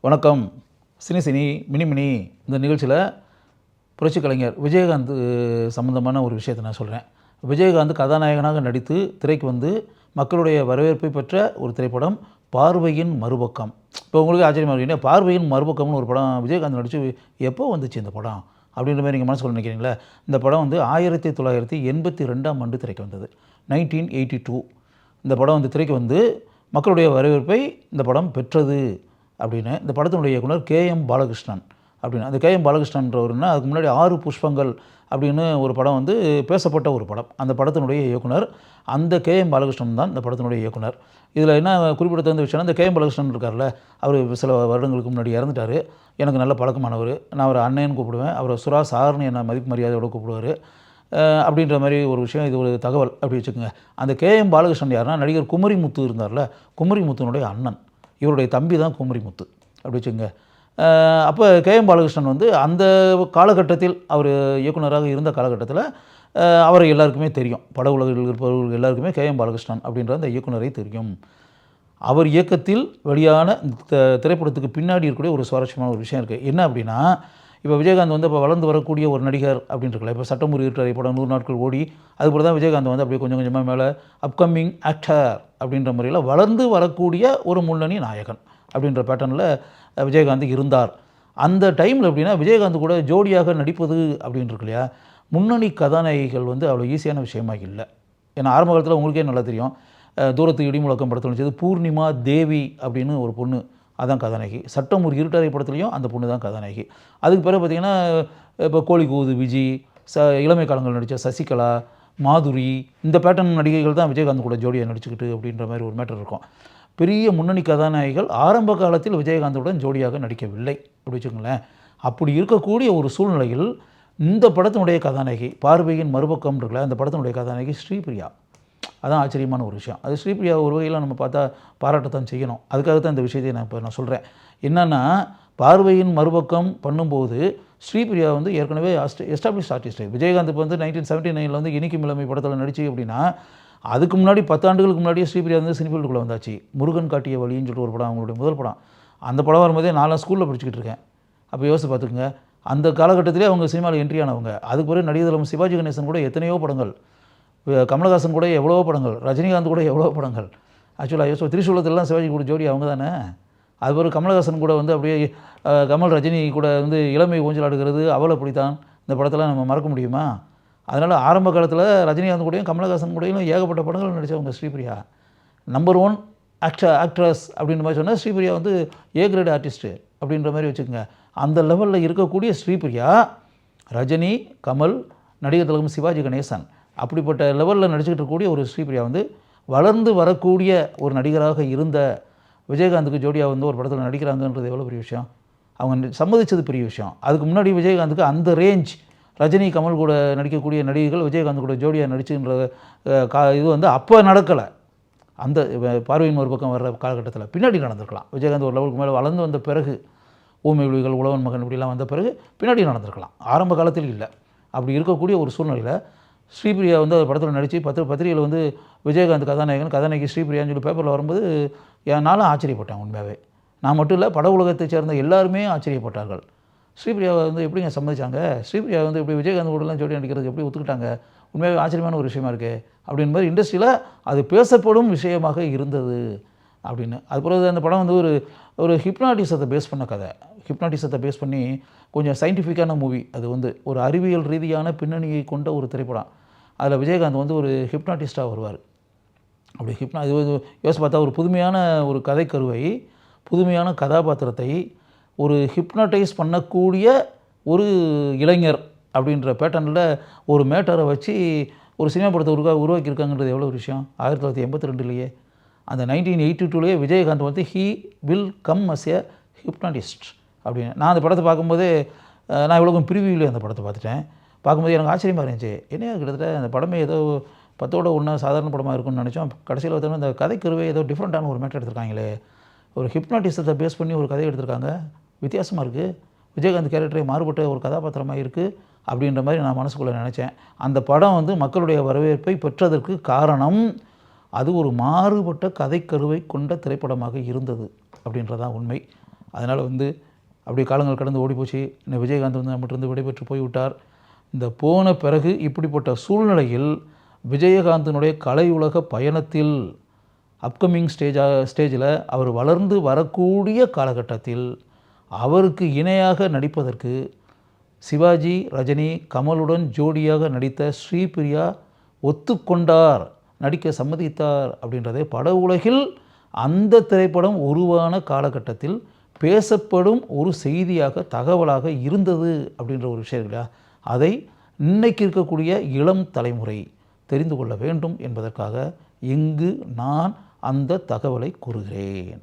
வணக்கம். Cine mini இந்த நிகழ்ச்சியில் புரட்சிக் கலைஞர் விஜயகாந்த் சம்மந்தமான ஒரு விஷயத்தை நான் சொல்கிறேன். விஜயகாந்த் கதாநாயகனாக நடித்து திரைக்கு வந்து மக்களுடைய வரவேற்பை பெற்ற ஒரு திரைப்படம் பார்வையின் மறுபக்கம். இப்போ உங்களுக்கு ஆச்சரியமாக இருக்கீங்க, பார்வையின் மறுபக்கம்னு ஒரு படம் விஜயகாந்த் நடித்து எப்போ வந்துச்சு இந்த படம் அப்படின்ற மாதிரி நீங்கள் மனசுக்குள்ள நினைக்கிறீங்களா? இந்த படம் வந்து 1982ஆம் ஆண்டு திரைக்கு வந்தது. 1982 இந்த படம் வந்து திரைக்கு வந்து மக்களுடைய வரவேற்பை இந்த படம் பெற்றது அப்படின்னு இந்த படத்தினுடைய இயக்குனர் கே.எம். பாலகிருஷ்ணன் அப்படின்னு. அந்த கே.எம். பாலகிருஷ்ணன்றவர்னா அதுக்கு முன்னாடி 6 புஷ்பங்கள் அப்படின்னு ஒரு படம் வந்து பேசப்பட்ட ஒரு படம். அந்த படத்தினுடைய இயக்குனர் அந்த கே.எம். பாலகிருஷ்ணன் தான் இந்த படத்தினுடைய இயக்குனர். இதில் என்ன குறிப்பிடத்தகுந்த விஷயம்னா, இந்த கே.எம். பாலகிருஷ்ணன் இருக்கார்ல, அவர் சில வருடங்களுக்கு முன்னாடி இறந்துட்டார். எனக்கு நல்ல பழக்கமானவர். நான் அவரை அண்ணன்னு கூப்பிடுவேன். அவரை சுரா சார்னு என்ன மதிப்பு மரியாதையோடு கூப்பிடுவார். அப்படின்ற மாதிரி ஒரு விஷயம், இது ஒரு தகவல் அப்படி வச்சுக்கோங்க. அந்த கே.எம். பாலகிருஷ்ணன் யாருன்னா, நடிகர் குமரிமுத்து இருந்தார்ல, குமரிமுத்துனுடைய அண்ணன். இவருடைய தம்பி தான் குமரிமுத்து அப்படி வச்சுக்கோங்க. அப்போ கே.எம். பாலகிருஷ்ணன் வந்து அந்த காலகட்டத்தில் அவர் இயக்குனராக இருந்த காலகட்டத்தில் அவரை எல்லாருக்குமே தெரியும். பட உலகில் இருப்பவர்கள் எல்லாருக்குமே கே.எம். பாலகிருஷ்ணன் அப்படின்ற அந்த இயக்குனரை தெரியும். அவர் இயக்கத்தில் வெளியான திரைப்படத்துக்கு பின்னாடி இருக்கக்கூடிய ஒரு சுவாரஸ்யமான ஒரு விஷயம் இருக்குது. என்ன அப்படின்னா, இப்போ விஜயகாந்த் வந்து இப்போ வளர்ந்து வரக்கூடிய ஒரு நடிகர் அப்படின்னு இருக்கல. இப்போ சட்டம் ஒரு இருட்டறை படம் 100 நாட்கள் ஓடி, அதுபோல் தான் விஜயகாந்த் வந்து அப்படியே கொஞ்சம் கொஞ்சமாக மேலே அப்கமிங் ஆக்டர் அப்படின்ற முறையில் வளர்ந்து வரக்கூடிய ஒரு முன்னணி நாயகன் அப்படின்ற பேட்டர்னில் விஜயகாந்த் இருந்தார். அந்த டைமில் எப்படின்னா, விஜயகாந்த் கூட ஜோடியாக நடிப்பது அப்படின்னு இருக்கு இல்லையா, முன்னணி கதாநாயகிகள் வந்து அவ்வளோ ஈஸியான விஷயமா இல்லை. ஏன்னா ஆரம்ப காலத்தில் உங்களுக்கே நல்லா தெரியும், தூரத்து இடிமுழக்கம் படத்தில் நடிச்சது பூர்ணிமா தேவி அப்படின்னு ஒரு பொண்ணு, அதான் கதாநாயகி. சட்டம் ஒரு இருட்டறை படத்துலையும் அந்த பொண்ணு தான் கதாநாயகி. அதுக்கு பிறகு பார்த்திங்கன்னா, இப்போ கோழி கூது விஜி, இளமை காலங்கள் நடித்த சசிகலா, மாதுரி, இந்த பேட்டர்ன் நடிகைகள் தான் விஜயகாந்த் கூட ஜோடியாக நடிச்சுக்கிட்டு அப்படின்ற மாதிரி ஒரு மேட்டர் இருக்கும். பெரிய முன்னணி கதாநாயகிகள் ஆரம்ப காலத்தில் விஜயகாந்துடன் ஜோடியாக நடிக்கவில்லை அப்படி வச்சுக்கோங்களேன். அப்படி இருக்கக்கூடிய ஒரு சூழ்நிலையில் இந்த படத்தினுடைய கதாநாயகி, பார்வையின் மறுபக்கம் இருக்குல்ல, அந்த படத்தினுடைய கதாநாயகி ஸ்ரீபிரியா. அதான் ஆச்சரியமான ஒரு விஷயம். அது ஸ்ரீபிரியா ஒரு வகையில் நம்ம பார்த்தா பாராட்டத்தான் செய்யணும். அதுக்காகத்தான் இந்த விஷயத்தை நான் சொல்கிறேன். என்னென்னா, பார்வையின் மறுபக்கம் பண்ணும்போது ஸ்ரீபிரியா வந்து ஏற்கனவே எஸ்டாப்ளிஷ் ஆர்டிஸ்ட். விஜயகாந்த் இப்போ வந்து 1979 வந்து இனிக்கும் இளமை படத்தில் நடிச்சு அப்படின்னா, அதுக்கு முன்னாடி 10 ஆண்டுகளுக்கு முன்னாடியே ஸ்ரீபிரியா வந்து சினிஃபீல்டுக்குள்ளே வந்தாச்சு. முருகன் காட்டிய வழின்னு சொல்லிட்டு ஒரு படம், அவங்களுடைய முதல் படம். அந்த படம் வரும்போதே நான் ஸ்கூலில் படிச்சுக்கிட்டு இருக்கேன். அப்போ யோசிச்சு பார்த்துக்குங்க, அந்த காலகட்டத்திலே அவங்க சினிமாவில் என்ட்ரி ஆனவங்க. அதுக்கு பிறகு நடிகர் சிவாஜி கணேசன் கூட எத்தனையோ படங்கள், கமலஹாசன் கூட எவ்வளோ படங்கள், ரஜினிகாந்த் கூட எவ்வளோ படங்கள். ஆக்சுவலாக திரிசூலத்திலலாம் சிவாஜி கூட ஜோடி அவங்க தானே. அது பிறகு கமலஹாசன் கூட வந்து அப்படியே கமல் ரஜினி கூட வந்து இளமை ஊஞ்சலாடுகிறது, அவளை பிடித்தான், இந்த படத்தெல்லாம் நம்ம மறக்க முடியுமா? அதனால் ஆரம்ப காலத்தில் ரஜினிகாந்த் கூடயும் கமலஹாசன் கூடயும் ஏகப்பட்ட படங்கள் நடித்தவங்க ஸ்ரீபிரியா. நம்பர் 1 ஆக்ட்ரஸ் அப்படின்ற மாதிரி சொன்னால் ஸ்ரீபிரியா வந்து ஏ கிரேட் ஆர்டிஸ்ட்டு அப்படின்ற மாதிரி வச்சுக்கோங்க. அந்த லெவலில் இருக்கக்கூடிய ஸ்ரீபிரியா, ரஜினி, கமல், நடிகர் திலகம் சிவாஜி கணேசன், அப்படிப்பட்ட லெவலில் நடிச்சுக்கிட்டு இருக்கக்கூடிய ஒரு ஸ்ரீபிரியா வந்து வளர்ந்து வரக்கூடிய ஒரு நடிகராக இருந்த விஜயகாந்துக்கு ஜோடியாக வந்து ஒரு படத்தில் நடிக்கிறாங்கன்றது எவ்வளோ பெரிய விஷயம். அவங்க சம்மதிச்சது பெரிய விஷயம். அதுக்கு முன்னாடி விஜயகாந்துக்கு அந்த ரேஞ்ச், ரஜினி கமல் கூட நடிக்கக்கூடிய நடிகைகள் விஜயகாந்த் கூட ஜோடியாக நடிச்சுன்ற இது வந்து அப்போ நடக்கலை. அந்த பார்வையின் ஒரு பக்கம் வர்ற காலகட்டத்தில் பின்னாடி நடந்திருக்கலாம். விஜயகாந்த் ஒரு லெவலுக்கு மேலே வளர்ந்து வந்த பிறகு, ஊமை விழிகள், உழவன் மகன் இப்படிலாம் வந்த பிறகு பின்னாடி நடந்திருக்கலாம். ஆரம்ப காலத்தில் இல்லை. அப்படி இருக்கக்கூடிய ஒரு சூழ்நிலையில் ஸ்ரீபிரியா வந்து அந்த படத்தில் நடித்து பத்திரிகையில் வந்து விஜயகாந்த் கதாநாயகி ஸ்ரீபிரியான்னு சொல்லி பேப்பரில் வரும்போது நானும் ஆச்சரியப்பட்டேன். உண்மையாகவே நான் மட்டும் இல்லை, பட உலகத்தை சேர்ந்த எல்லாருமே ஆச்சரியப்பட்டார்கள். ஸ்ரீபிரியா வந்து எப்படிங்க சம்மதிச்சாங்க, ஸ்ரீபிரியா வந்து இப்படி விஜயகாந்த் கூடலாம் ஜோடி நடிக்கிறது எப்படி ஒத்துக்கிட்டாங்க, உண்மையாகவே ஆச்சரியமான ஒரு விஷயமா இருக்குது அப்படின்ற மாதிரி இண்டஸ்ட்ரியில் அது பேசப்படும் விஷயமாக இருந்தது அப்படின்னு. அது பிறகு அந்த படம் வந்து ஒரு ஹிப்னாட்டிசத்தை பேஸ் பண்ண கதை. ஹிப்னாட்டிசத்தை பேஸ் பண்ணி கொஞ்சம் சயின்டிஃபிக்கான மூவி. அது வந்து ஒரு அறிவியல் ரீதியான பின்னணியை கொண்ட ஒரு திரைப்படம். அதில் விஜயகாந்த் வந்து ஒரு ஹிப்னாட்டிஸ்ட்டாக வருவார். அப்படி இது யோசிச்சு பார்த்தா ஒரு புதுமையான ஒரு கதைக்கருவை, புதுமையான கதாபாத்திரத்தை ஒரு ஹிப்னடைஸ் பண்ணக்கூடிய ஒரு இளைஞர் அப்படின்ற பேட்டர்னில் ஒரு மேட்டரை வச்சு ஒரு சினிமா படத்தை உருவாக்கியிருக்காங்கன்றது எவ்வளோ ஒரு விஷயம். 1982 அந்த 1982 விஜயகாந்த் வந்து he will come as a hypnotist அப்படின்னு. நான் அந்த படத்தை பார்க்கும்போதே, நான் இவ்வளோ ப்ரிவியூவில் அந்த படத்தை பார்த்துட்டேன். பார்க்கும்போது எனக்கு ஆச்சரியமாக இருந்துச்சு. என்ன கிட்டத்தட்ட அந்த படமே ஏதோ 10ஓட 1 சாதாரண படமாக இருக்கும்னு நினச்சோம். கடைசியில் பார்த்தோம்னா இந்த கதைக்கருவே ஏதோ டிஃப்ரெண்ட்டான ஒரு மேட்டர் எடுத்திருக்காங்களே, ஒரு ஹிப்னாட்டிசத்தை பேஸ் பண்ணி ஒரு கதை எடுத்திருக்காங்க, வித்தியாசமாக இருக்குது, விஜயகாந்த் கேரக்டரே மாறுபட்ட ஒரு கதாபாத்திரமாக இருக்குது அப்படின்ற மாதிரி நான் மனசுக்குள்ளே நினச்சேன். அந்த படம் வந்து மக்களுடைய வரவேற்பை பெற்றதற்கு காரணம் அது ஒரு மாறுபட்ட கதைக்கருவை கொண்ட திரைப்படமாக இருந்தது அப்படின்றதான் உண்மை. அதனால் வந்து அப்படியே காலங்கள் கடந்து ஓடி போச்சு. இந்த விஜயகாந்த் வந்து நம்மகிட்ட விடைபெற்று போய்விட்டார். இந்த போன பிறகு இப்படிப்பட்ட சூழ்நிலையில் விஜயகாந்தினுடைய கலை உலக பயணத்தில் அப்கமிங் ஸ்டேஜில் அவர் வளர்ந்து வரக்கூடிய காலகட்டத்தில் அவருக்கு இணையாக நடிப்பதற்கு சிவாஜி, ரஜினி, கமலுடன் ஜோடியாக நடித்த ஸ்ரீபிரியா ஒத்துக்கொண்டார், நடிக்க சம்மதித்தார். அப்படின்றதே பட உலகில் அந்த திரைப்படம் உருவான காலகட்டத்தில் பேசப்படும் ஒரு செய்தியாக, தகவலாக இருந்தது அப்படின்ற ஒரு விஷயம் இல்லையா? அதை இன்னைக்கு இருக்கக்கூடிய இளம் தலைமுறை தெரிந்து கொள்ள வேண்டும் என்பதற்காக இங்கு நான் அந்த தகவலை கூறுகிறேன்.